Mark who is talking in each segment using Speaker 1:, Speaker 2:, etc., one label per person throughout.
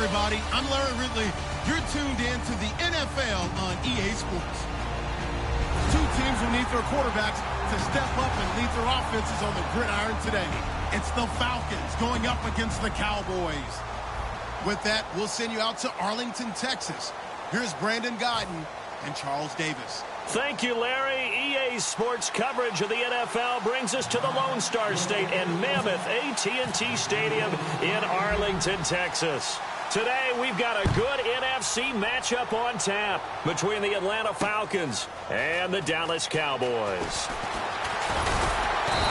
Speaker 1: everybody. I'm Larry Ridley. You're tuned in to the NFL on EA Sports. Two teams will need their quarterbacks to step up and lead their offenses on the gridiron today. It's the Falcons going up against the Cowboys. With that, we'll send you out to Arlington, Texas. Here's Brandon Godden and Charles Davis.
Speaker 2: Thank you, Larry. EA Sports coverage of the NFL brings us to the Lone Star State and Mammoth AT&T Stadium in Arlington, Texas. Today, we've got a good NFC matchup on tap between the Atlanta Falcons and the Dallas Cowboys.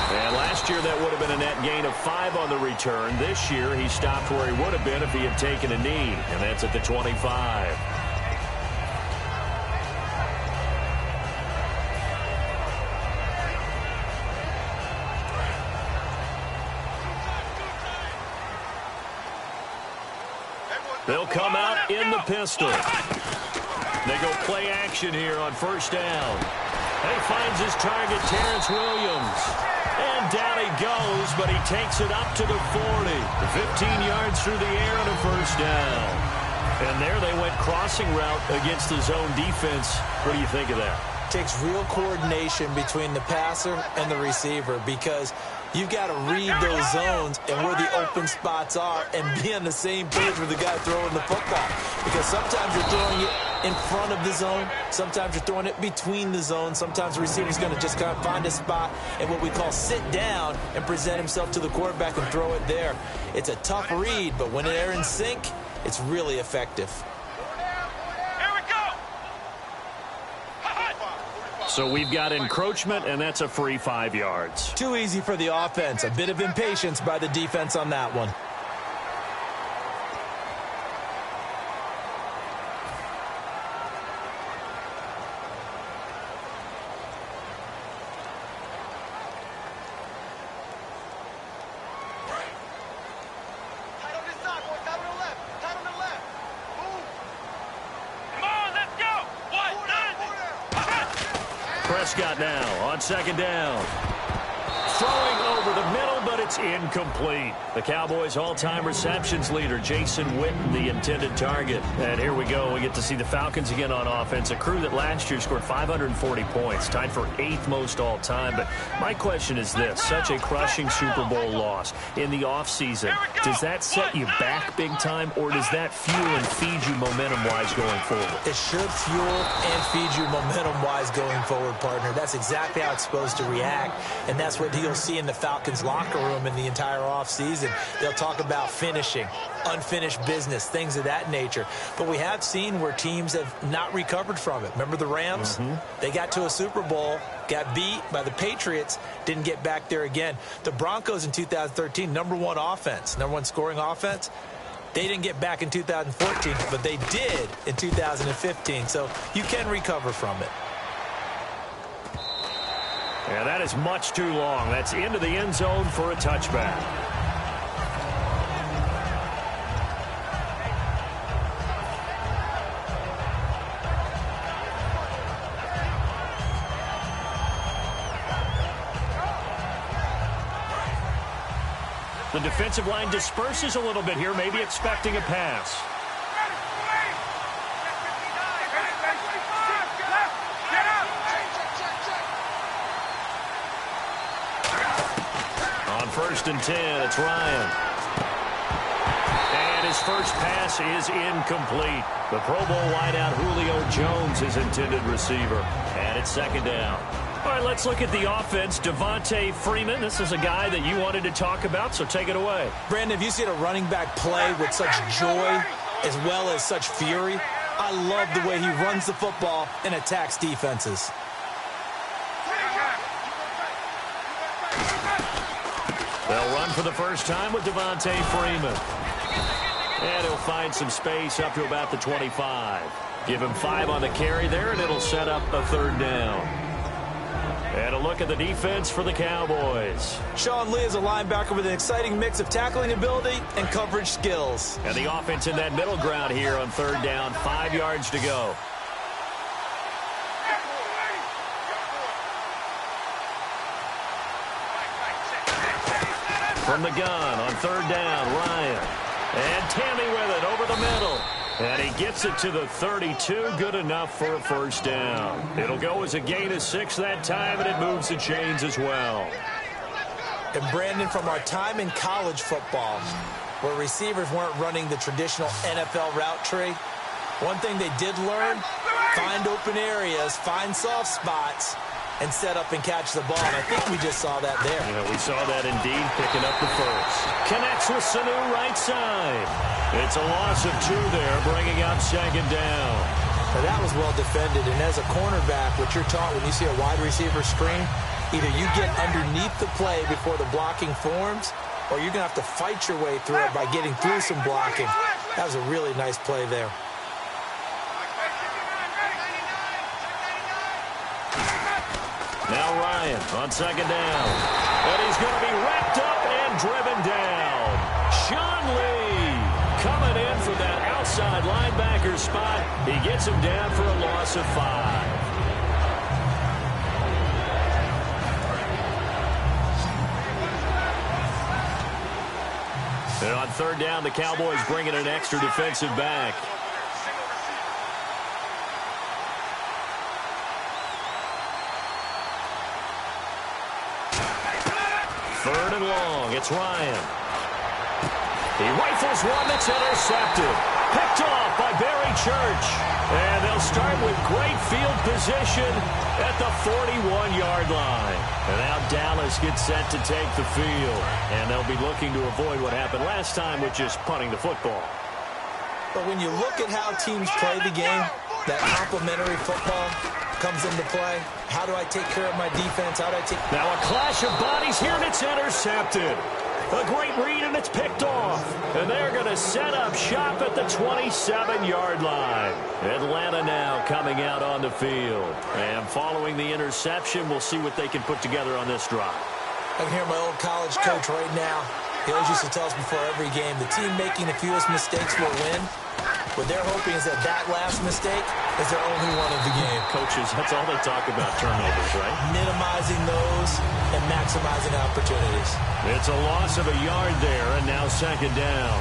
Speaker 2: And last year, that would have been a net gain of 5 on the return. This year, he stopped where he would have been if he had taken a knee, and that's at the 25. They'll come out in the pistol. They go play action here on first down. He finds his target, Terrence Williams. And down he goes, but he takes it up to the 40. 15 yards through the air and a first down. And there they went crossing route against the zone defense. What do you think of that?
Speaker 3: Takes real coordination between the passer and the receiver because you've got to read those zones and where the open spots are and be on the same page with the guy throwing the football. Because sometimes you're throwing it in front of the zone. Sometimes you're throwing it between the zones. Sometimes the receiver's going to just kind of find a spot and what we call sit down and present himself to the quarterback and throw it there. It's a tough read, but when they're in sync, it's really effective.
Speaker 2: So we've got encroachment, and that's a free 5 yards.
Speaker 3: Too easy for the offense. A bit of impatience by the defense on that one.
Speaker 2: Prescott now on second down. Throwing over the middle, but it's incomplete. The Cowboys' all-time receptions leader, Jason Witten, the intended target. And here we go. We get to see the Falcons again on offense, a crew that last year scored 540 points, tied for 8th most all-time. But my question is this, such a crushing Super Bowl loss in the offseason, does that set you back big time, or does that fuel and feed you momentum-wise going forward?
Speaker 3: It should fuel and feed you momentum-wise going forward, partner. That's exactly how it's supposed to react, and that's what you'll see in the Falcons locker room in the entire offseason. They'll talk about finishing, unfinished business, things of that nature. But we have seen where teams have not recovered from it. Remember the Rams? They got to a Super Bowl, got beat by the Patriots, didn't get back there again. The Broncos in 2013, number 1 offense, number 1 scoring offense. They didn't get back in 2014, but they did in 2015. So you can recover from it.
Speaker 2: Yeah, that is much too long. That's into the end zone for a touchback. The defensive line disperses a little bit here, maybe expecting a pass. First and 10, it's Ryan. And his first pass is incomplete. The Pro Bowl wideout Julio Jones, his intended receiver. And it's second down. All right, let's look at the offense. Devontae Freeman, this is a guy that you wanted to talk about, so take it away.
Speaker 3: Brandon, have you seen a running back play with such joy as well as such fury? I love the way he runs the football and attacks defenses.
Speaker 2: They'll run for the first time with Devontae Freeman. And he'll find some space up to about the 25. Give him 5 on the carry there, and it'll set up a third down. And a look at the defense for the Cowboys.
Speaker 3: Sean Lee is a linebacker with an exciting mix of tackling ability and coverage skills.
Speaker 2: And the offense in that middle ground here on third down, 5 yards to go. From the gun on third down, Ryan. And Tammy with it over the middle. And he gets it to the 32. Good enough for a first down. It'll go as a gain of 6 that time, and it moves the chains as well.
Speaker 3: And Brandon, from our time in college football, where receivers weren't running the traditional NFL route tree, one thing they did learn, find open areas, find soft spots, and set up and catch the ball. And I think we just saw that there.
Speaker 2: Yeah, we saw that indeed, picking up the first. Connects with Sanu right side. It's a loss of 2 there, bringing up second down.
Speaker 3: Now that was well defended, and as a cornerback, what you're taught when you see a wide receiver screen, either you get underneath the play before the blocking forms, or you're going to have to fight your way through it by getting through some blocking. That was a really nice play there.
Speaker 2: Now Ryan on second down. And he's going to be wrapped up and driven down. Sean Lee coming in for that outside linebacker spot. He gets him down for a loss of 5. And on third down, the Cowboys bring in an extra defensive back. Third and long, it's Ryan. He rifles one that's intercepted. Picked off by Barry Church. And they'll start with great field position at the 41-yard line. And now Dallas gets set to take the field. And they'll be looking to avoid what happened last time with just punting the football.
Speaker 3: But when you look at how teams play the game, that complementary football comes into play. How do I take care of my defense? How do I take...
Speaker 2: Now a clash of bodies here, and it's intercepted. A great read, and it's picked off. And they're going to set up shop at the 27-yard line. Atlanta now coming out on the field. And following the interception, we'll see what they can put together on this drive.
Speaker 3: I can hear my old college coach right now. He always used to tell us before every game, the team making the fewest mistakes will win. What they're hoping is that last mistake is their only one of the game.
Speaker 2: Coaches, that's all they talk about, turnovers, right?
Speaker 3: Minimizing those and maximizing opportunities.
Speaker 2: It's a loss of a yard there, and now second down.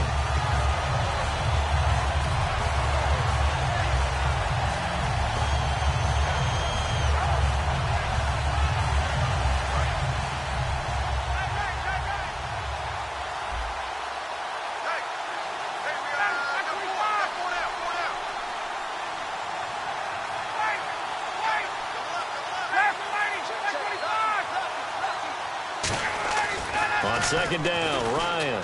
Speaker 2: On second down, Ryan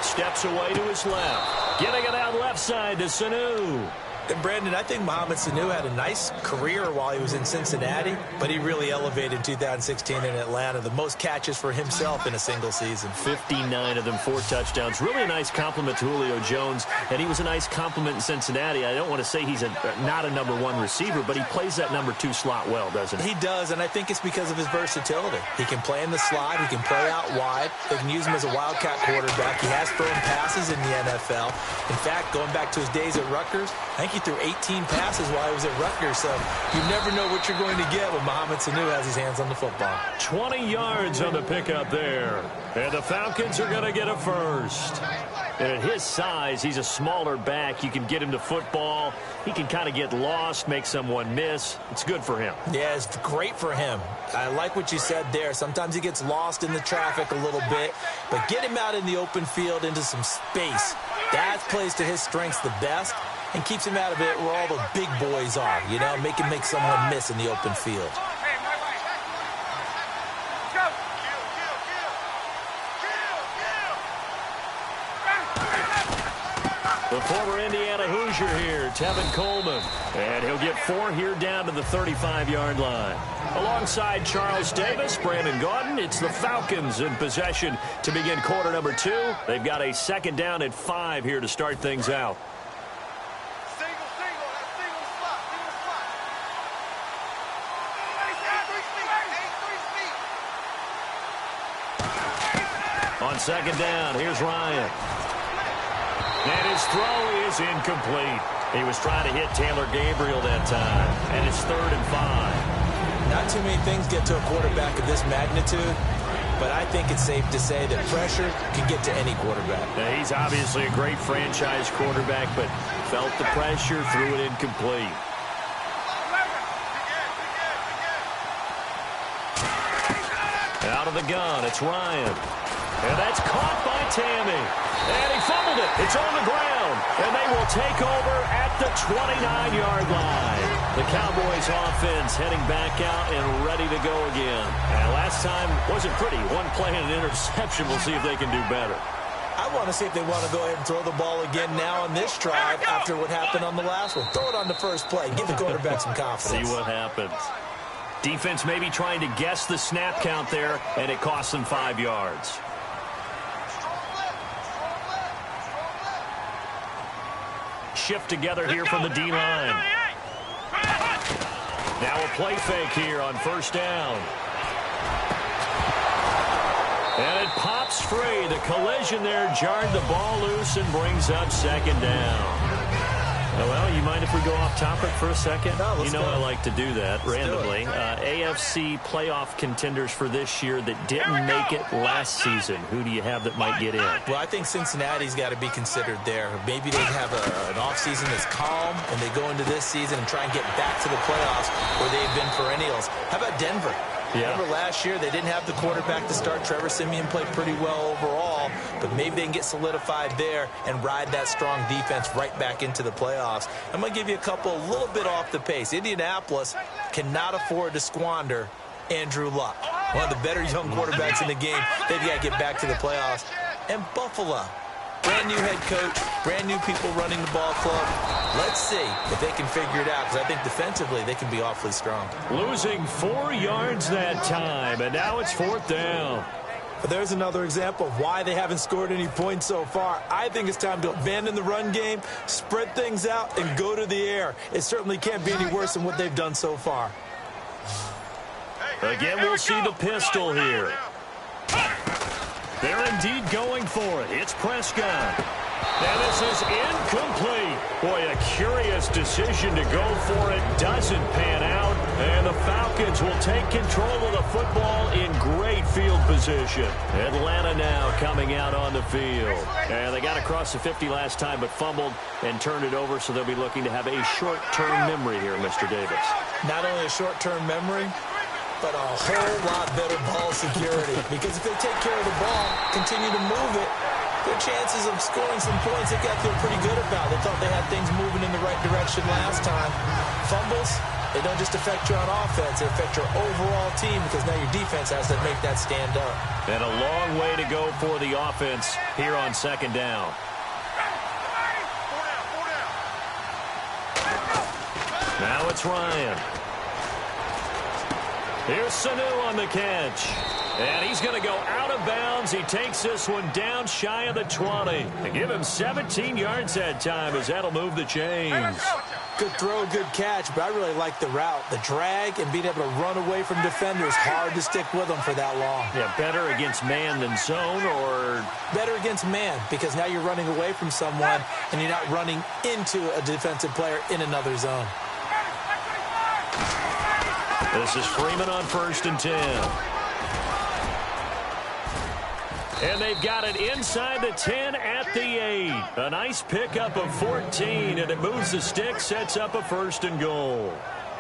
Speaker 2: steps away to his left. Getting it out left side to Sanu.
Speaker 3: And Brandon, I think Mohamed Sanu had a nice career while he was in Cincinnati, but he really elevated in 2016 in Atlanta. The most catches for himself in a single season.
Speaker 2: 59 of them, 4 touchdowns. Really a nice compliment to Julio Jones, and he was a nice compliment in Cincinnati. I don't want to say he's not a number 1 receiver, but he plays that number 2 slot well, doesn't he?
Speaker 3: He does, and I think it's because of his versatility. He can play in the slot. He can play out wide. They can use him as a wildcat quarterback. He has thrown passes in the NFL. In fact, going back to his days at Rutgers, I think he threw 18 passes while he was at Rutgers, so you never know what you're going to get when Mohamed Sanu has his hands on the football.
Speaker 2: 20 yards on the pickup there. And the Falcons are going to get a first. And at his size, he's a smaller back. You can get him to football. He can kind of get lost, make someone miss. It's good for him.
Speaker 3: Yeah, it's great for him. I like what you said there. Sometimes he gets lost in the traffic a little bit, but get him out in the open field into some space. That plays to his strengths the best and keeps him out of it where all the big boys are, you know, make someone miss in the open field.
Speaker 2: The former Indiana Hoosier here, Tevin Coleman. And he'll get 4 here down to the 35-yard line. Alongside Charles Davis, Brandon Gaudin, it's the Falcons in possession to begin quarter number 2. They've got a second down at 5 here to start things out. On second down, here's Ryan. And his throw is incomplete. He was trying to hit Taylor Gabriel that time. And it's 3rd and 5.
Speaker 3: Not too many things get to a quarterback of this magnitude but I think it's safe to say that pressure can get to any quarterback.
Speaker 2: Now, he's obviously a great franchise quarterback, but felt the pressure, threw it incomplete. Out of the gun, it's Ryan. And that's caught by Tammy. And he fumbled it. It's on the ground. And they will take over at the 29-yard line. The Cowboys offense heading back out and ready to go again. And last time wasn't pretty. One play and an interception. We'll see if they can do better.
Speaker 3: I want to see if they want to go ahead and throw the ball again now on this drive after what happened on the last one. Throw it on the first play. Give the quarterback some confidence.
Speaker 2: See what happens. Defense maybe trying to guess the snap count there, and it costs them 5 yards. Shift together here from the D-line. Now a play fake here on first down. And it pops free. The collision there jarred the ball loose and brings up second down. Well, you mind if we go off topic for a second?
Speaker 3: No,
Speaker 2: you know
Speaker 3: go.
Speaker 2: I like to do that randomly. AFC playoff contenders for this year that didn't make it last season. Who do you have that might get in?
Speaker 3: Well, I think Cincinnati's got to be considered there. Maybe they have an offseason that's calm, and they go into this season and try and get back to the playoffs where they've been perennials. How about Denver?
Speaker 2: Yeah.
Speaker 3: Remember last year they didn't have the quarterback to start. Trevor Siemian played pretty well overall, but maybe they can get solidified there and ride that strong defense right back into the playoffs. I'm going to give you a couple a little bit off the pace. Indianapolis cannot afford to squander Andrew Luck, one of the better young quarterbacks in the game. They've got to get back to the playoffs. And Buffalo, brand new head coach, brand new people running the ball club. Let's see if they can figure it out, because I think defensively they can be awfully strong.
Speaker 2: Losing 4 yards that time, and now it's fourth down.
Speaker 3: But there's another example of why they haven't scored any points so far. I think it's time to abandon the run game, spread things out, and go to the air. It certainly can't be any worse than what they've done so far.
Speaker 2: Again, we'll see the pistol here. They're indeed going for it. It's Prescott. And this is incomplete. Boy, a curious decision to go for it. Doesn't pan out. And the Falcons will take control of the football in great field position. Atlanta now coming out on the field. And they got across the 50 last time, but fumbled and turned it over, so they'll be looking to have a short-term memory here, Mr. Davis.
Speaker 3: Not only a short-term memory, but a whole lot better ball security. Because if they take care of the ball, continue to move it, their chances of scoring some points, they've got to feel pretty good about. They thought they had things moving in the right direction last time. Fumbles, they don't just affect you on offense, they affect your overall team, because now your defense has to make that stand up.
Speaker 2: And a long way to go for the offense here on second down. Now it's Ryan. Here's Sanu on the catch. And he's going to go out of bounds. He takes this one down shy of the 20. They give him 17 yards that time, as that'll move the chains.
Speaker 3: Good throw, good catch, but I really like the route. The drag and being able to run away from defenders, hard to stick with them for that long.
Speaker 2: Yeah, better against man than zone, or?
Speaker 3: Better against man, because now you're running away from someone and you're not running into a defensive player in another zone.
Speaker 2: This is Freeman on 1st and 10. And they've got it inside the 10 at the 8. A nice pickup of 14, and it moves the stick, sets up a 1st and goal.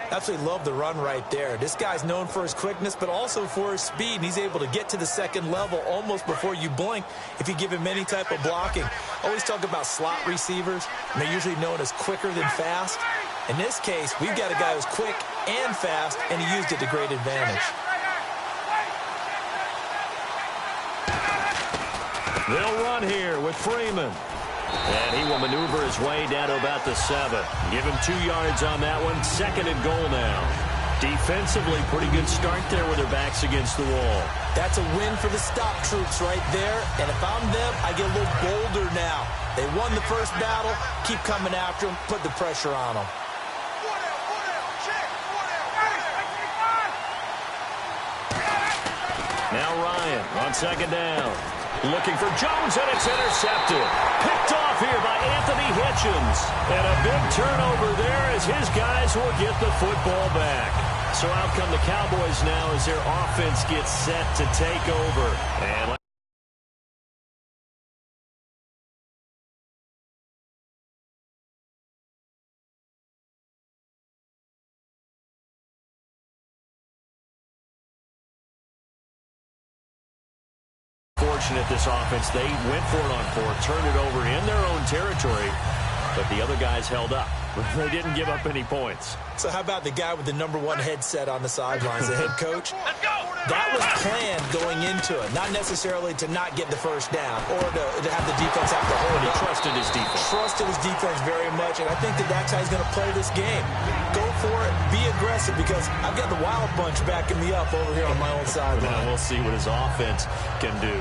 Speaker 3: Absolutely love the run right there. This guy's known for his quickness, but also for his speed, and he's able to get to the second level almost before you blink if you give him any type of blocking. Always talk about slot receivers, and they're usually known as quicker than fast. In this case, we've got a guy who's quick and fast, and he used it to great advantage.
Speaker 2: They'll run here with Freeman. And he will maneuver his way down to about the 7. Give him 2 yards on that one. 2nd and goal now. Defensively, pretty good start there with their backs against the wall.
Speaker 3: That's a win for the stop troops right there. And if I'm them, I get a little bolder now. They won the first battle. Keep coming after them. Put the pressure on them.
Speaker 2: Now Ryan on 2nd down. Looking for Jones, and it's intercepted. Picked off here by Anthony Hitchens. And a big turnover there as his guys will get the football back. So out come the Cowboys now as their offense gets set to take over. And fortunate this offense. They went for it on fourth, turned it over in their own territory, but the other guys held up. They didn't give up any points.
Speaker 3: So how about the guy with the #1 headset on the sidelines, the head coach? That was planned going into it, not necessarily to not get the first down or to have the defense have to hold
Speaker 2: He
Speaker 3: up.
Speaker 2: trusted his defense.
Speaker 3: Trusted his defense very much, and I think that's how he's going to play this game. Go for it, be aggressive, because I've got the Wild Bunch backing me up over here on my own sideline.
Speaker 2: Now we'll see what his offense can do.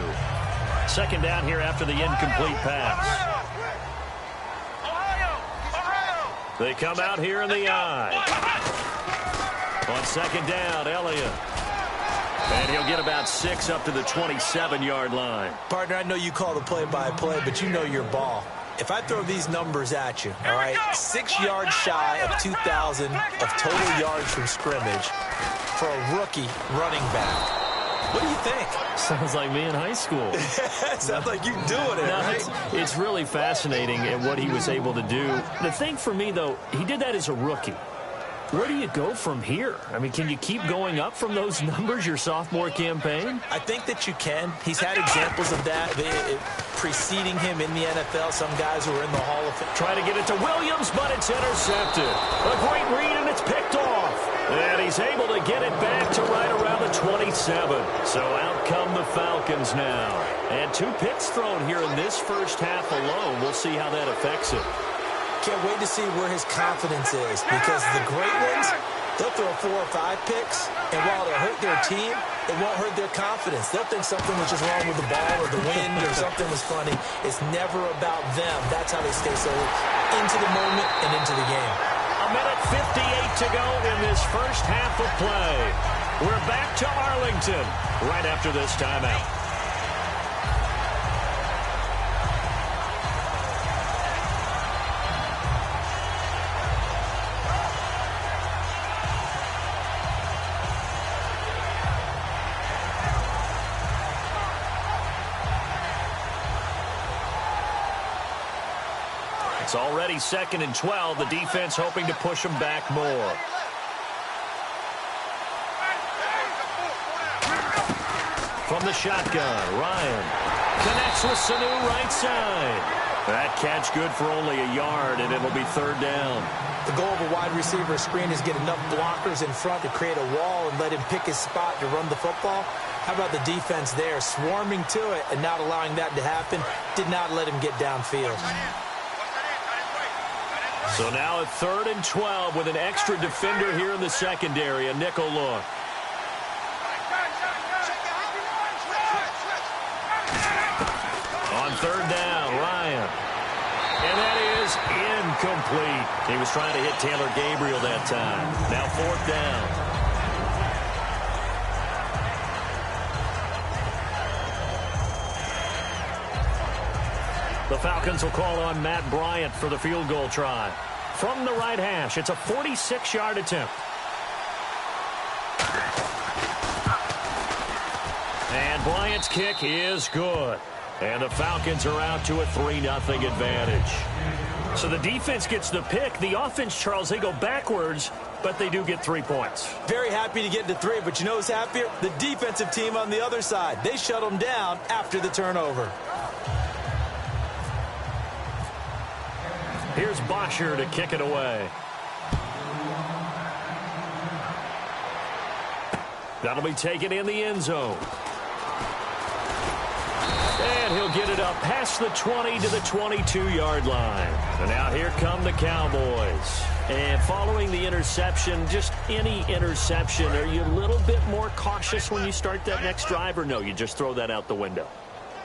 Speaker 2: Second down here after the incomplete pass. They come out here in the eye. On second down, Elliott. And he'll get about 6 up to the 27-yard line.
Speaker 3: Partner, I know you call the play-by-play, but you know your ball. If I throw these numbers at you, all right, 6 yards shy of 2,000 of total yards from scrimmage for a rookie running back. What do you think?
Speaker 2: Sounds like me in high school.
Speaker 3: Sounds like you doing it, right?
Speaker 2: It's really fascinating at what he was able to do. The thing for me, though, he did that as a rookie. Where do you go from here? I mean, can you keep going up from those numbers your sophomore campaign?
Speaker 3: I think that you can. He's had examples of that preceding him in the NFL. Some guys who are in the Hall of Fame.
Speaker 2: Try to get it to Williams, but it's intercepted. A great read, and it's picked off. And he's able to get it back to right around the 27. So out come the Falcons now. And 2 picks thrown here in this first half alone. We'll see how that affects it.
Speaker 3: Can't wait to see where his confidence is, because the great ones, they'll throw 4 or 5 picks, and while it'll hurt their team, it won't hurt their confidence. They'll think something was just wrong with the ball or the wind or something was funny. It's never about them. That's how they stay so into the moment and into the game.
Speaker 2: A minute 58 to go in this first half of play. We're back to Arlington right after this timeout. It's already 2nd and 12. The defense hoping to push them back more. From the shotgun, Ryan connects with Sanu right side. That catch good for only a yard, and it'll be 3rd down.
Speaker 3: The goal of a wide receiver screen is get enough blockers in front to create a wall and let him pick his spot to run the football. How about the defense there, swarming to it and not allowing that to happen? Did not let him get downfield.
Speaker 2: So now at 3rd and 12 with an extra defender here in the secondary, a nickel look. On 3rd down, Ryan. And that is incomplete. He was trying to hit Taylor Gabriel that time. Now 4th down. The Falcons will call on Matt Bryant for the field goal try. From the right hash, it's a 46-yard attempt. And Bryant's kick is good. And the Falcons are out to a 3-0 advantage. So the defense gets the pick. The offense, Charles, they go backwards, but they do get 3 points.
Speaker 3: Very happy to get to 3, but you know who's happier? The defensive team on the other side. They shut them down after the turnover.
Speaker 2: Here's Bosher to kick it away. That'll be taken in the end zone. And he'll get it up past the 20 to the 22-yard line. And now here come the Cowboys. And following the interception, just any interception, are you a little bit more cautious when you start that next drive, or no, you just throw that out the window?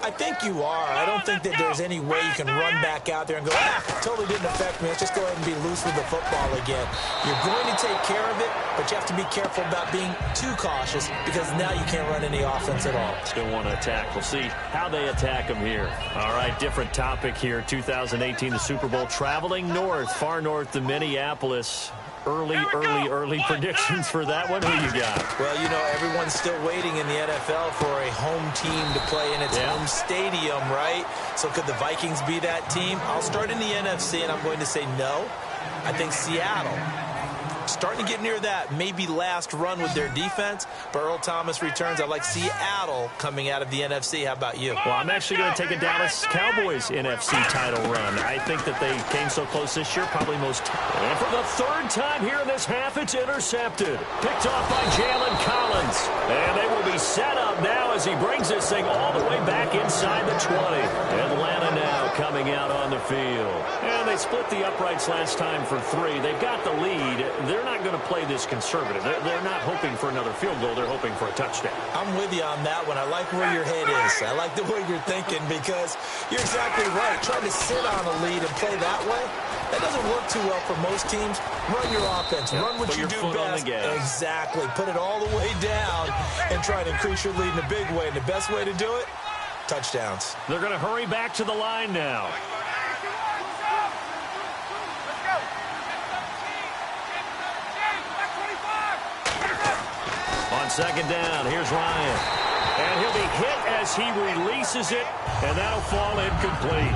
Speaker 3: I think you are. I don't think that there's any way you can run back out there and go, totally didn't affect me. Let's just go ahead and be loose with the football again. You're going to take care of it, but you have to be careful about being too cautious, because now you can't run any offense at all.
Speaker 2: Still want to attack. We'll see how they attack them here. All right, different topic here. 2018, the Super Bowl, traveling north, far north to Minneapolis. early predictions for that one? Who you got?
Speaker 3: Well, you know, everyone's still waiting in the NFL for a home team to play in its home stadium, right? So could the Vikings be that team? I'll start in the NFC, and I'm going to say no. I think Seattle, starting to get near that maybe last run with their defense, but Earl Thomas returns. I like Seattle coming out of the NFC. How about you?
Speaker 2: Well, I'm actually going to take a Dallas Cowboys NFC title run. I think that they came so close this year, probably most. And for the third time here in this half, it's intercepted. Picked off by Jalen Collins. And they will be set up now as he brings this thing all the way back inside the 20. Atlanta now coming out on the field. And they split the uprights last time for 3. They've got the lead. They're not going to play this conservative. They're not hoping for another field goal. They're hoping for a touchdown.
Speaker 3: I'm with you on that one. I like where your head is. I like the way you're thinking because you're exactly right. Trying to sit on a lead and play that way, that doesn't work too well for most teams. Run your offense. Run what you do best. Exactly. Put it all the way down and try to increase your lead in a big way. And the best way to do it, touchdowns.
Speaker 2: They're going to hurry back to the line now. On second down, here's Ryan. And he'll be hit as he releases it, and that'll fall incomplete.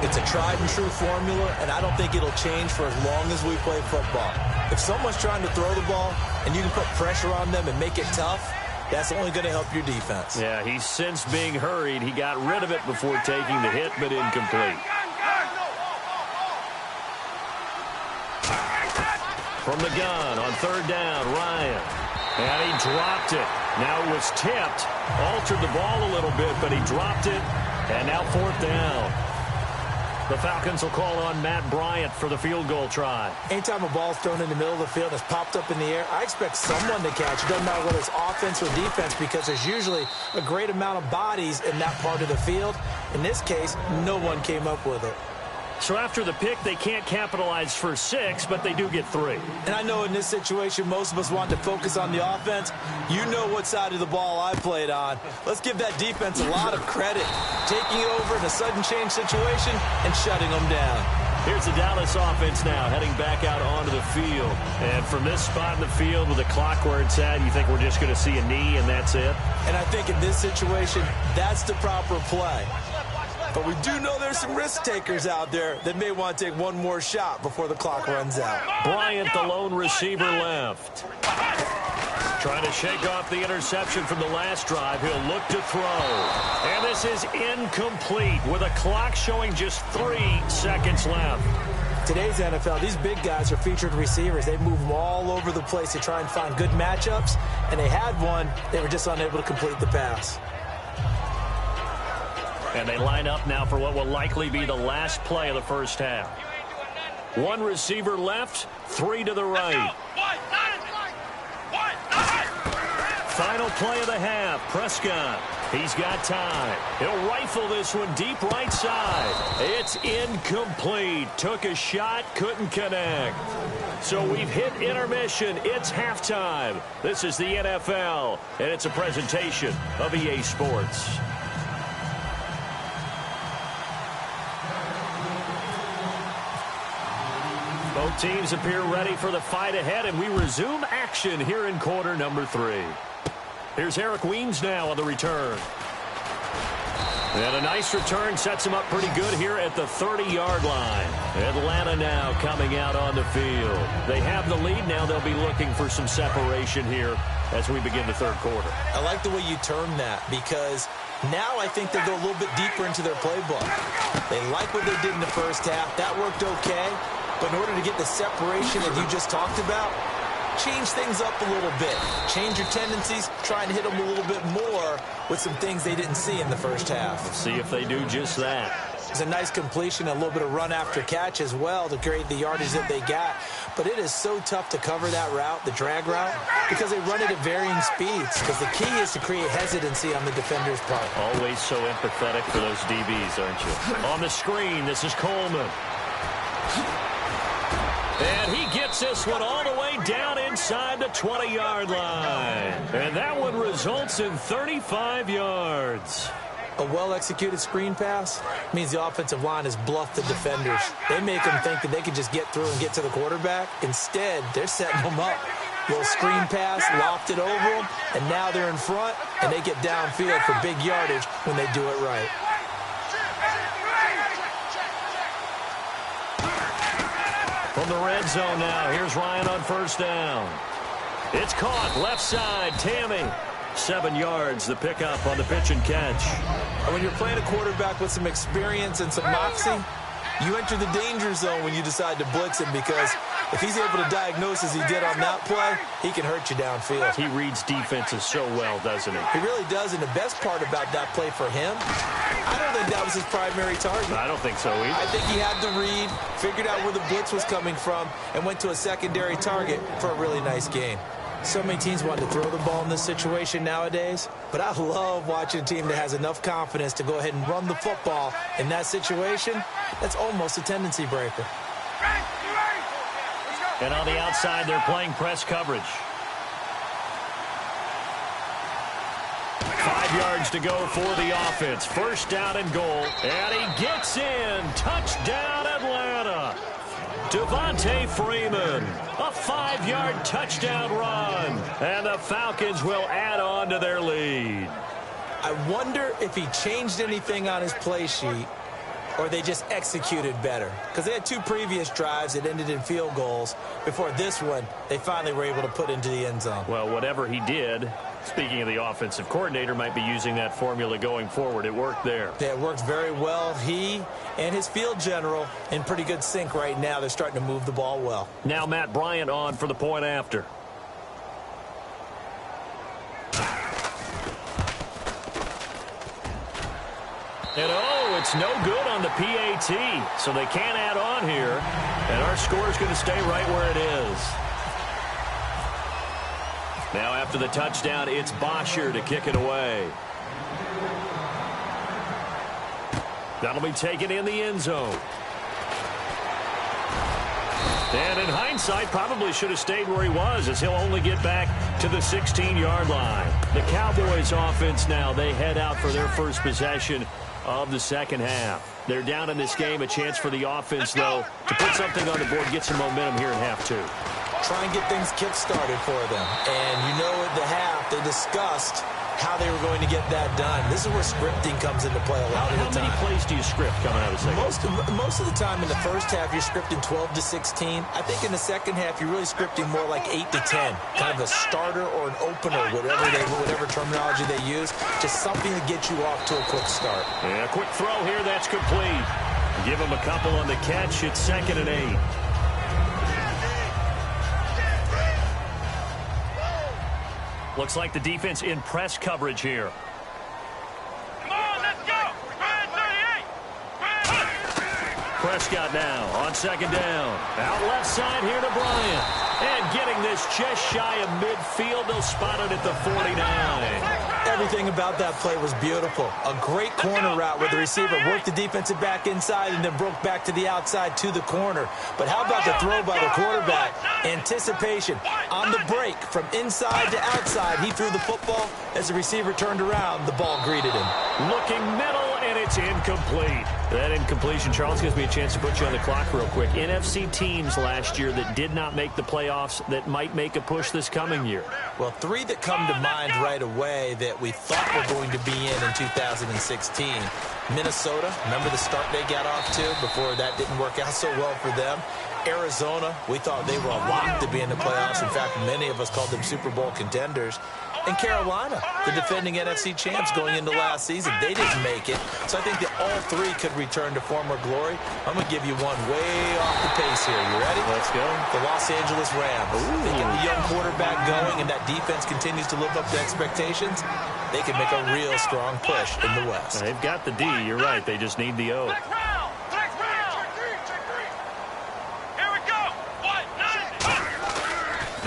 Speaker 3: It's a tried-and-true formula, and I don't think it'll change for as long as we play football. If someone's trying to throw the ball and you can put pressure on them and make it tough, that's only going to help your defense.
Speaker 2: Yeah, he's since being hurried. He got rid of it before taking the hit, but incomplete. From the gun on third down, Ryan. And he dropped it. Now it was tipped. Altered the ball a little bit, but he dropped it. And now fourth down. The Falcons will call on Matt Bryant for the field goal try.
Speaker 3: Anytime a ball's thrown in the middle of the field and it's popped up in the air, I expect someone to catch. It doesn't matter whether it's offense or defense because there's usually a great amount of bodies in that part of the field. In this case, no one came up with it.
Speaker 2: So after the pick, they can't capitalize for 6, but they do get 3.
Speaker 3: And I know in this situation, most of us want to focus on the offense. You know what side of the ball I played on. Let's give that defense a lot of credit. Taking it over in a sudden change situation and shutting them down.
Speaker 2: Here's the Dallas offense now heading back out onto the field. And from this spot in the field with the clock where it's at, you think we're just going to see a knee and that's it?
Speaker 3: And I think in this situation, that's the proper play. But we do know there's some risk takers out there that may want to take one more shot before the clock runs out.
Speaker 2: Bryant, the lone receiver, left. Trying to shake off the interception from the last drive. He'll look to throw. And this is incomplete with a clock showing just 3 seconds left.
Speaker 3: Today's NFL, these big guys are featured receivers. They move them all over the place to try and find good matchups. And they had one. They were just unable to complete the pass.
Speaker 2: And they line up now for what will likely be the last play of the first half. 1 receiver left, 3 to the right. Final play of the half, Prescott. He's got time. He'll rifle this one deep right side. It's incomplete. Took a shot, couldn't connect. So we've hit intermission. It's halftime. This is the NFL, and it's a presentation of EA Sports. Both teams appear ready for the fight ahead, and we resume action here in quarter number 3. Here's Eric Weems now on the return. And a nice return sets him up pretty good here at the 30-yard line. Atlanta now coming out on the field. They have the lead. Now they'll be looking for some separation here as we begin the third quarter.
Speaker 3: I like the way you term that because now I think they go a little bit deeper into their playbook. They like what they did in the first half. That worked okay. But in order to get the separation that you just talked about, change things up a little bit. Change your tendencies, try and hit them a little bit more with some things they didn't see in the first half.
Speaker 2: Let's see if they do just that.
Speaker 3: It's a nice completion, a little bit of run after catch as well to create the yardage that they got. But it is so tough to cover that route, the drag route, because they run it at varying speeds. Because the key is to create hesitancy on the defender's part.
Speaker 2: Always so empathetic for those DBs, aren't you? On the screen, this is Coleman. And he gets this one all the way down inside the 20-yard line. And that one results in 35 yards.
Speaker 3: A well-executed screen pass means the offensive line has bluffed the defenders. They make them think that they can just get through and get to the quarterback. Instead, they're setting them up. Little screen pass, lopped it over them, and now they're in front, and they get downfield for big yardage when they do it right.
Speaker 2: From the red zone now, here's Ryan on first down. It's caught, left side, Tammy. 7 yards, the pickup on the pitch and catch.
Speaker 3: And when you're playing a quarterback with some experience and some moxie, you enter the danger zone when you decide to blitz him, because if he's able to diagnose as he did on that play, he can hurt you downfield.
Speaker 2: He reads defenses so well, doesn't he?
Speaker 3: He really does, and the best part about that play for him, I don't think that was his primary target.
Speaker 2: I don't think so either.
Speaker 3: I think he had the read, figured out where the blitz was coming from, and went to a secondary target for a really nice gain. So many teams want to throw the ball in this situation nowadays, but I love watching a team that has enough confidence to go ahead and run the football in that situation. That's almost a tendency breaker.
Speaker 2: And on the outside, they're playing press coverage. 5 yards to go for the offense. First down and goal, and he gets in. Touchdown, Atlanta. Devontae Freeman, a 5-yard touchdown run, and the Falcons will add on to their lead.
Speaker 3: I wonder if he changed anything on his play sheet, or they just executed better. Because they had 2 previous drives that ended in field goals. Before this one, they finally were able to put into the end zone.
Speaker 2: Well, whatever he did, speaking of the offensive coordinator, might be using that formula going forward. It worked there.
Speaker 3: Yeah, it worked very well. He and his field general in pretty good sync right now. They're starting to move the ball well.
Speaker 2: Now Matt Bryant on for the point after. And it's no good on the PAT, so they can't add on here. And our score is going to stay right where it is. Now after the touchdown, it's Bosher to kick it away. That'll be taken in the end zone. And in hindsight, probably should have stayed where he was, as he'll only get back to the 16-yard line. The Cowboys offense now, they head out for their first possession of the second half. They're down in this game. A chance for the offense, though, to put something on the board, get some momentum here in half 2.
Speaker 3: Try and get things kick-started for them. And you know at the half, they discussed how they were going to get that done. This is where scripting comes into play a lot of the time.
Speaker 2: How many plays do you script coming out of the second?
Speaker 3: Most of the time in the first half, you're scripting 12 to 16. I think in the second half, you're really scripting more like 8 to 10. Kind of a starter or an opener, whatever terminology they use. Just something to get you off to a quick start.
Speaker 2: And a quick throw here, that's complete. Give him a couple on the catch. It's 2nd and 8. Looks like the defense in press coverage here.
Speaker 4: Come on, let's go!
Speaker 2: Prescott now on 2nd down. Out left side here to Bryant. And getting this just shy of midfield. They'll spot it at the 49.
Speaker 3: Everything about that play was beautiful. A great corner route where the receiver worked the defensive back inside and then broke back to the outside to the corner. But how about the throw by the quarterback? Anticipation on the break from inside to outside. He threw the football. As the receiver turned around, the ball greeted him.
Speaker 2: Looking middle, and it's incomplete. That incompletion, Charles, gives me a chance to put you on the clock real quick. NFC teams last year that did not make the playoffs that might make a push this coming year.
Speaker 3: Well, 3 that come to mind right away that we thought were going to be in 2016. Minnesota, remember the start they got off to before that didn't work out so well for them. Arizona, we thought they were a lock to be in the playoffs. In fact, many of us called them Super Bowl contenders. And Carolina, the defending NFC champs going into last season, they didn't make it. So I think that all 3 could return to former glory. I'm going to give you one way off the pace here. You ready?
Speaker 2: Let's go.
Speaker 3: The Los Angeles Rams. They get the young quarterback going, and that defense continues to live up to expectations. They can make a real strong push in the West.
Speaker 2: They've got the D. You're right. They just need the O.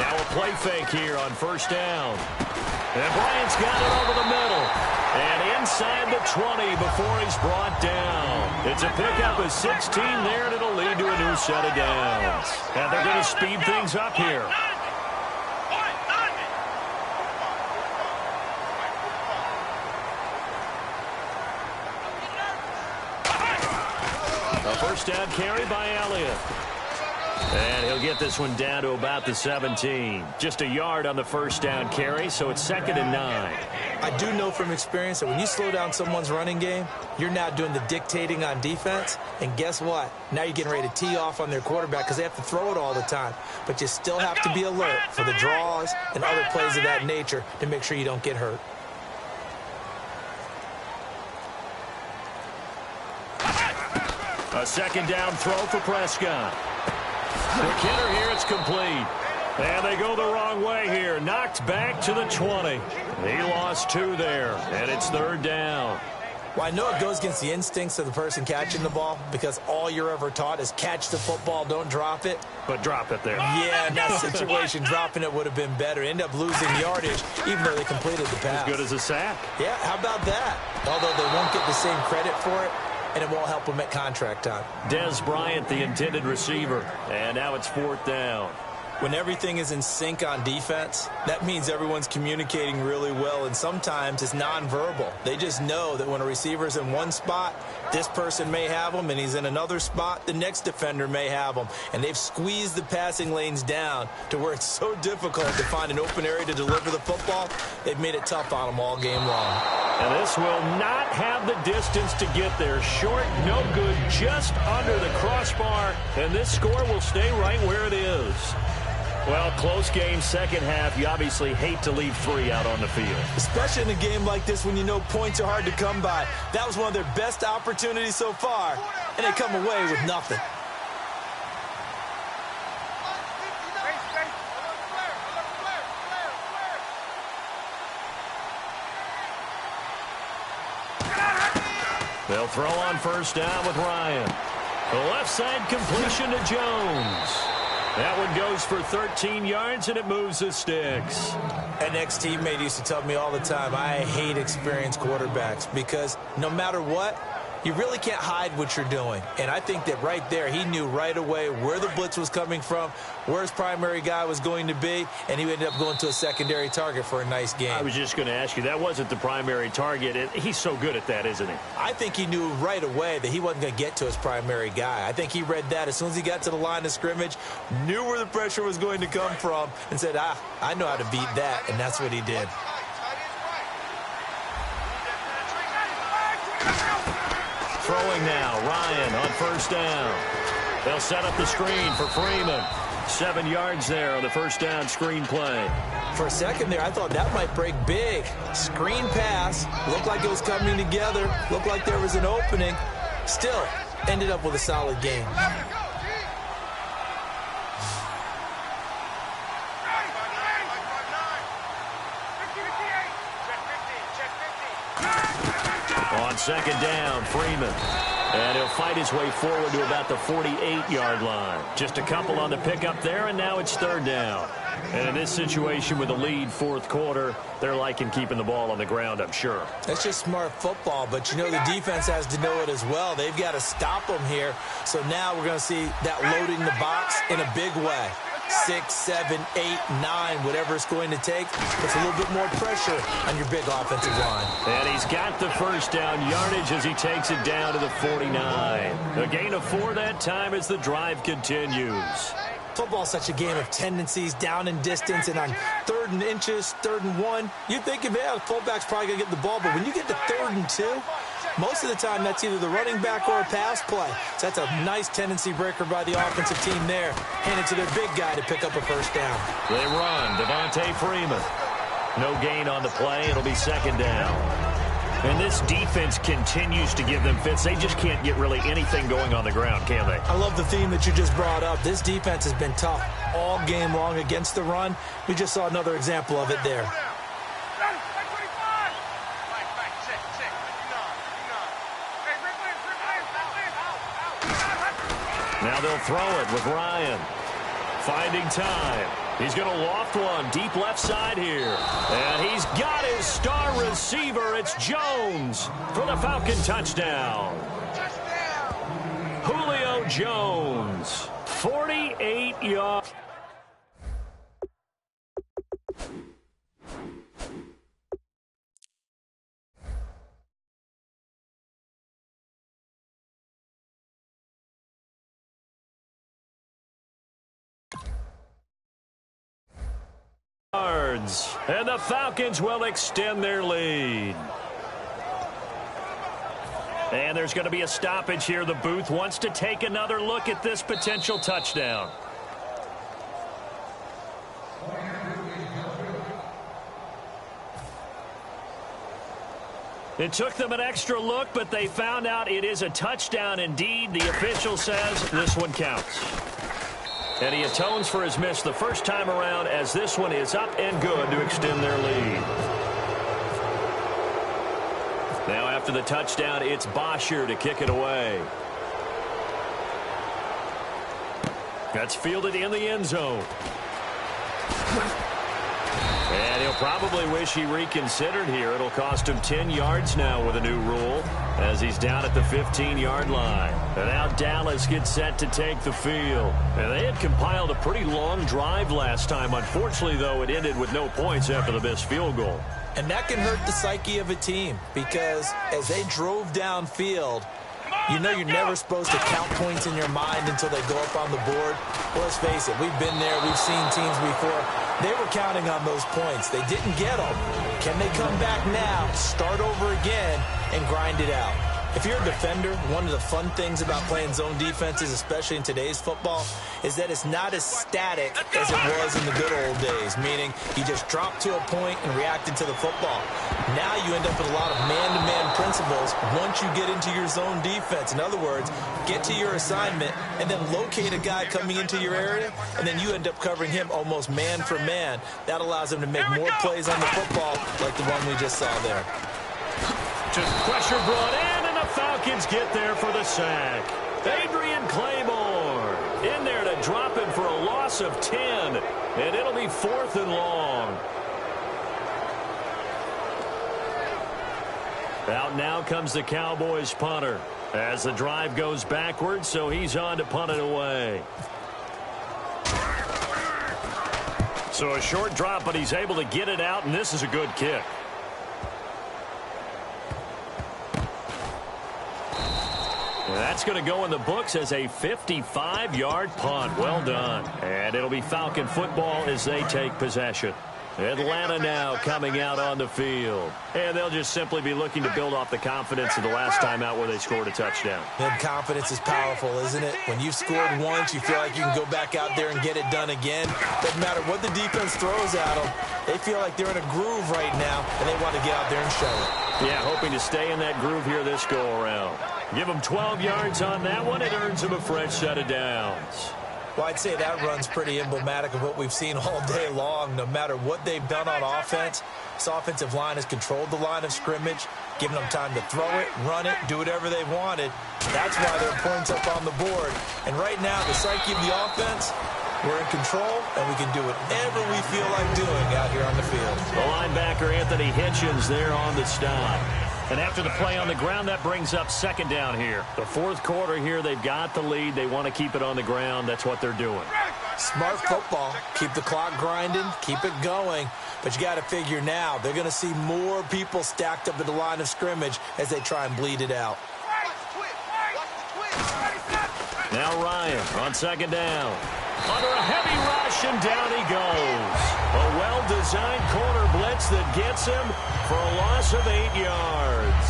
Speaker 2: Now a play fake here on first down. And Bryant's got it over the middle. And inside the 20 before he's brought down. It's a pickup of 16 there, and it'll lead to a new set of downs. And they're going to speed things up here. First down carry by Elliott. And he'll get this one down to about the 17. Just a yard on the first down carry, so it's 2nd and 9.
Speaker 3: I do know from experience that when you slow down someone's running game, you're now doing the dictating on defense. And guess what? Now you're getting ready to tee off on their quarterback because they have to throw it all the time. But you still have to be alert for the draws and other plays of that nature to make sure you don't get hurt.
Speaker 2: A second down throw for Prescott. McKinnon here, it's complete. And they go the wrong way here. Knocked back to the 20. He lost 2 there, and it's 3rd down.
Speaker 3: Well, I know it goes against the instincts of the person catching the ball because all you're ever taught is catch the football, don't drop it.
Speaker 2: But drop it there.
Speaker 3: Yeah, in that situation, dropping it would have been better. End up losing yardage, even though they completed the pass.
Speaker 2: As good as a sack.
Speaker 3: Yeah, how about that? Although they won't get the same credit for it, and it won't help them at contract time.
Speaker 2: Des Bryant, the intended receiver. And now it's 4th down.
Speaker 3: When everything is in sync on defense, that means everyone's communicating really well, and sometimes it's nonverbal. They just know that when a receiver's in one spot, this person may have him, and he's in another spot, the next defender may have him. And they've squeezed the passing lanes down to where it's so difficult to find an open area to deliver the football. They've made it tough on them all game long.
Speaker 2: And this will not have the distance to get there. Short, no good, just under the crossbar. And this score will stay right where it is. Well, close game, second half. You obviously hate to leave 3 out on the field.
Speaker 3: Especially in a game like this when you know points are hard to come by. That was one of their best opportunities so far, and they come away with nothing.
Speaker 2: They'll throw on first down with Ryan. The left side completion to Jones. That one goes for 13 yards, and it moves the sticks.
Speaker 3: An ex-teammate used to tell me all the time, I hate experienced quarterbacks because no matter what, you really can't hide what you're doing. And I think that right there, he knew right away where the blitz was coming from, where his primary guy was going to be, and he ended up going to a secondary target for a nice game.
Speaker 2: I was just going to ask you, that wasn't the primary target. He's so good at that, isn't he?
Speaker 3: I think he knew right away that he wasn't going to get to his primary guy. I think he read that as soon as he got to the line of scrimmage, knew where the pressure was going to come from, and said, I know how to beat that, and that's what he did.
Speaker 2: Throwing now, Ryan on first down. They'll set up the screen for Freeman. 7 yards there on the first down screen play.
Speaker 3: For a second there, I thought that might break big. Screen pass. Looked like it was coming together. Looked like there was an opening. Still, ended up with a solid game.
Speaker 2: On second down, Freeman. And he'll fight his way forward to about the 48-yard line. Just a couple on the pickup there, and now it's third down. And in this situation with a lead fourth quarter, they're liking keeping the ball on the ground, I'm sure.
Speaker 3: That's just smart football, but you know the defense has to know it as well. They've got to stop them here. So now we're going to see that loading the box in a big way. 6, 7, 8, 9, whatever it's going to take. Puts a little bit more pressure on your big offensive line.
Speaker 2: And he's got the first down yardage as he takes it down to the 49. A gain of 4 that time as the drive continues.
Speaker 3: Football's such a game of tendencies, down and distance, and on 3rd and inches, 3rd and 1, you think, yeah, the fullback's probably going to get the ball, but when you get to 3rd and 2, most of the time that's either the running back or a pass play. So that's a nice tendency breaker by the offensive team there. Hand it to their big guy to pick up a first down.
Speaker 2: They run. Devontae Freeman. No gain on the play. It'll be second down. And this defense continues to give them fits. They just can't get really anything going on the ground, can they?
Speaker 3: I love the theme that you just brought up. This defense has been tough all game long against the run. We just saw another example of it there.
Speaker 2: Now they'll throw it with Ryan. Finding time. He's going to loft one deep left side here. And he's got his star receiver. It's Jones for the Falcon touchdown. Julio Jones, 48 yards. yards. And the Falcons will extend their lead. And there's going to be a stoppage here. The booth wants to take another look at this potential touchdown. It took them an extra look, but they found out it is a touchdown indeed. The official says this one counts. And he atones for his miss the first time around, as this one is up and good to extend their lead. Now after the touchdown, it's Bosher to kick it away. That's fielded in the end zone. And he'll probably wish he reconsidered here. It'll cost him 10 yards now with a new rule, as he's down at the 15-yard line. And now Dallas gets set to take the field. And they had compiled a pretty long drive last time. Unfortunately, though, it ended with no points after the missed field goal.
Speaker 3: And that can hurt the psyche of a team, because as they drove downfield, you know you're never supposed to count points in your mind until they go up on the board. Well, let's face it, we've been there, we've seen teams before. They were counting on those points. They didn't get them. Can they come back now, start over again, and grind it out? If you're a defender, one of the fun things about playing zone defenses, especially in today's football, is that it's not as static as it was in the good old days, meaning you just drop to a point and reacted to the football. Now you end up with a lot of man-to-man principles once you get into your zone defense. In other words, get to your assignment and then locate a guy coming into your area, and then you end up covering him almost man for man. That allows him to make more plays on the football like the one we just saw there.
Speaker 2: Just pressure brought in. Falcons get there for the sack. Adrian Claymore in there to drop him for a loss of 10, and it'll be 4th and long. Out now comes the Cowboys punter as the drive goes backwards, so he's on to punt it away. So a short drop, but he's able to get it out, and this is a good kick. That's going to go in the books as a 55-yard punt. Well done. And it'll be Falcon football as they take possession. Atlanta now coming out on the field. And they'll just simply be looking to build off the confidence of the last time out where they scored a touchdown.
Speaker 3: And confidence is powerful, isn't it? When you've scored once, you feel like you can go back out there and get it done again. Doesn't matter what the defense throws at them. They feel like they're in a groove right now, and they want to get out there and show it.
Speaker 2: Yeah, hoping to stay in that groove here this go-around. Give them 12 yards on that one. It earns them a fresh set of downs.
Speaker 3: Well, I'd say that run's pretty emblematic of what we've seen all day long. No matter what they've done on offense, this offensive line has controlled the line of scrimmage, given them time to throw it, run it, do whatever they wanted. That's why there are points up on the board. And right now, the psyche of the offense, we're in control, and we can do whatever we feel like doing out here on the field.
Speaker 2: The linebacker, Anthony Hitchens, there on the stop. And after the play on the ground, that brings up 2nd down here. The 4th quarter here, they've got the lead. They want to keep it on the ground. That's what they're doing.
Speaker 3: Smart football. Keep the clock grinding. Keep it going. But you got to figure now, they're going to see more people stacked up at the line of scrimmage as they try and bleed it out.
Speaker 2: Now Ryan on 2nd down. Under a heavy rush, and down he goes. A well-designed corner blitz that gets him for a loss of 8 yards.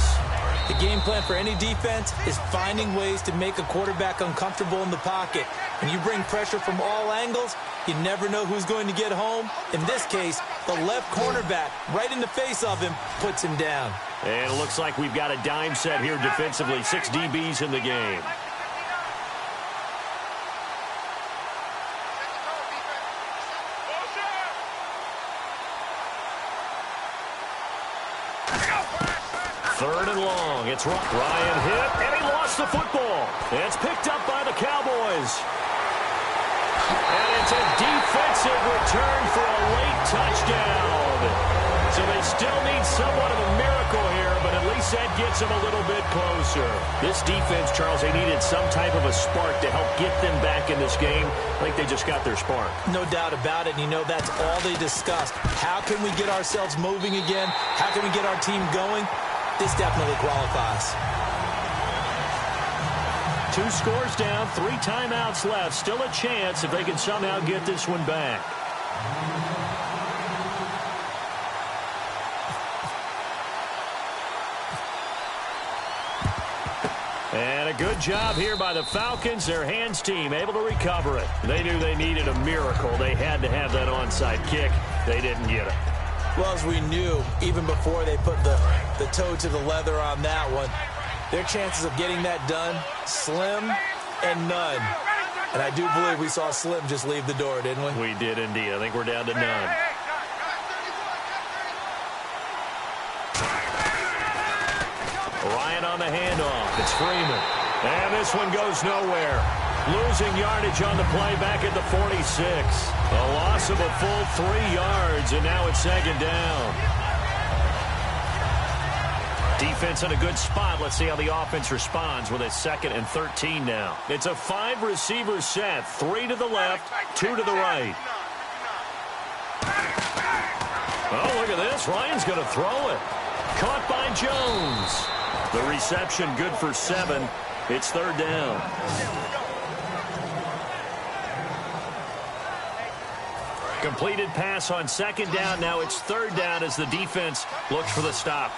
Speaker 3: The game plan for any defense is finding ways to make a quarterback uncomfortable in the pocket. When you bring pressure from all angles, you never know who's going to get home. In this case, the left cornerback, right in the face of him, puts him down.
Speaker 2: And it looks like we've got a dime set here defensively. 6 DBs in the game. Third and long. It's Ryan hit, and he lost the football. It's picked up by the Cowboys. And it's a defensive return for a late touchdown. So they still need somewhat of a miracle here, but at least that gets them a little bit closer. This defense, Charles, they needed some type of a spark to help get them back in this game. I think they just got their spark.
Speaker 3: No doubt about it. You know, that's all they discussed. How can we get ourselves moving again? How can we get our team going? This definitely qualifies.
Speaker 2: 2 scores down, 3 timeouts left. Still a chance if they can somehow get this one back. And a good job here by the Falcons. Their hands team able to recover it. They knew they needed a miracle. They had to have that onside kick. They didn't get it.
Speaker 3: Well, as we knew, even before they put the toe to the leather on that one, their chances of getting that done, slim and none. And I do believe we saw Slim just leave the door, didn't we?
Speaker 2: We did indeed. I think we're down to none. Ryan on the handoff. It's Freeman. And this one goes nowhere. Losing yardage on the play back at the 46. A loss of a full 3 yards, and now it's second down. Defense in a good spot. Let's see how the offense responds with a 2nd and 13 now. It's a 5-receiver set. 3 to the left, 2 to the right. Oh, look at this. Ryan's going to throw it. Caught by Jones. The reception good for 7. It's 3rd down. Completed pass on 2nd down. Now it's 3rd down as the defense looks for the stop.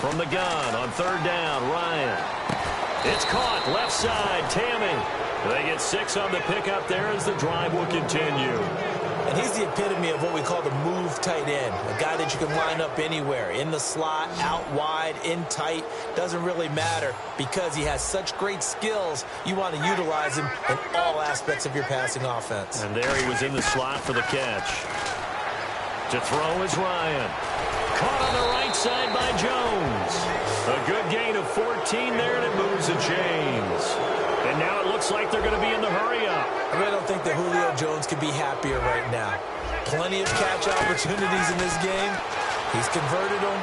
Speaker 2: From the gun on 3rd down, Ryan. It's caught, left side, Tammy. They get 6 on the pickup there as the drive will continue.
Speaker 3: And he's the epitome of what we call the move tight end. A guy that you can line up anywhere. In the slot, out wide, in tight. Doesn't really matter because he has such great skills. You want to utilize him in all aspects of your passing offense.
Speaker 2: And there he was in the slot for the catch. To throw is Ryan. Caught on the right side by Jones. A good gain of 14 there, and it moves the chains. And now it looks like they're going to be in the hurry-up.
Speaker 3: I really don't think that Julio Jones could be happier right now. Plenty of catch opportunities in this game. He's converted them,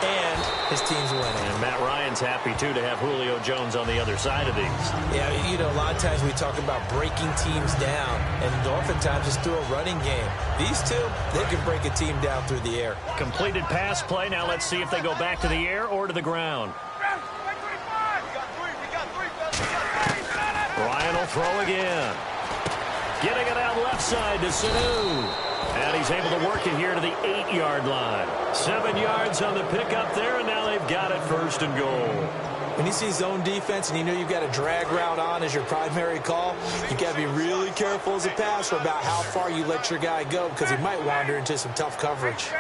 Speaker 3: and his team's winning.
Speaker 2: And Matt Ryan's happy, too, to have Julio Jones on the other side of these.
Speaker 3: Yeah, you know, a lot of times we talk about breaking teams down, and oftentimes it's through a running game. These two, they can break a team down through the air.
Speaker 2: Completed pass play. Now let's see if they go back to the air or to the ground. Ryan will throw again. Getting it out left side to Sanu. And he's able to work it here to the 8-yard line. 7 yards on the pickup there, and now they've got it 1st and goal.
Speaker 3: When you see zone defense and you know you've got a drag route on as your primary call, you got to be really careful as a passer about how far you let your guy go because he might wander into some tough coverage.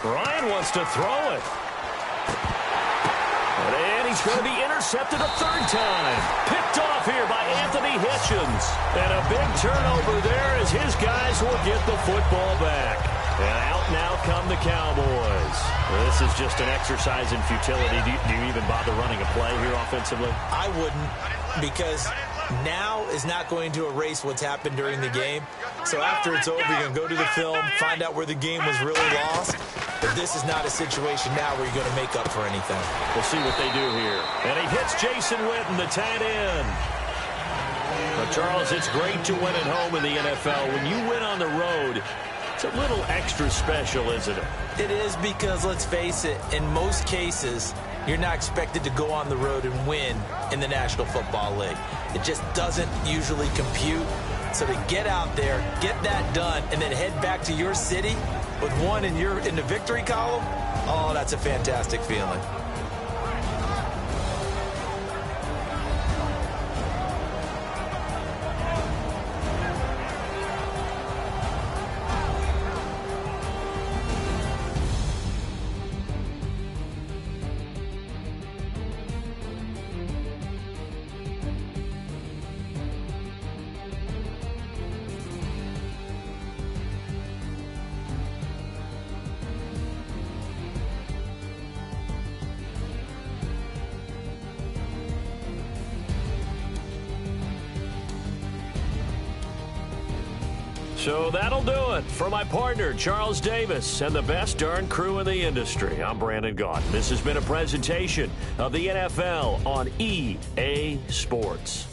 Speaker 2: Ryan wants to throw it. And he's going to be intercepted a 3rd time. Picked off here by Anthony Hitchens. And a big turnover there as his guys will get the football back. And out now come the Cowboys. This is just an exercise in futility. Do you even bother running a play here offensively?
Speaker 3: I wouldn't, because now is not going to erase what's happened during the game. So after it's over, you're going to go to the film, find out where the game was really lost. But this is not a situation now where you're going to make up for anything.
Speaker 2: We'll see what they do here. And he hits Jason Witten, the tight end. But Charles, it's great to win at home in the NFL. When you win on the road, it's a little extra special, isn't it?
Speaker 3: It is because, let's face it, in most cases, you're not expected to go on the road and win in the National Football League. It just doesn't usually compute. So to get out there, get that done, and then head back to your city with one in the victory column, oh, that's a fantastic feeling.
Speaker 2: So that'll do it for my partner, Charles Davis, and the best darn crew in the industry. I'm Brandon Gaunt. This has been a presentation of the NFL on EA Sports.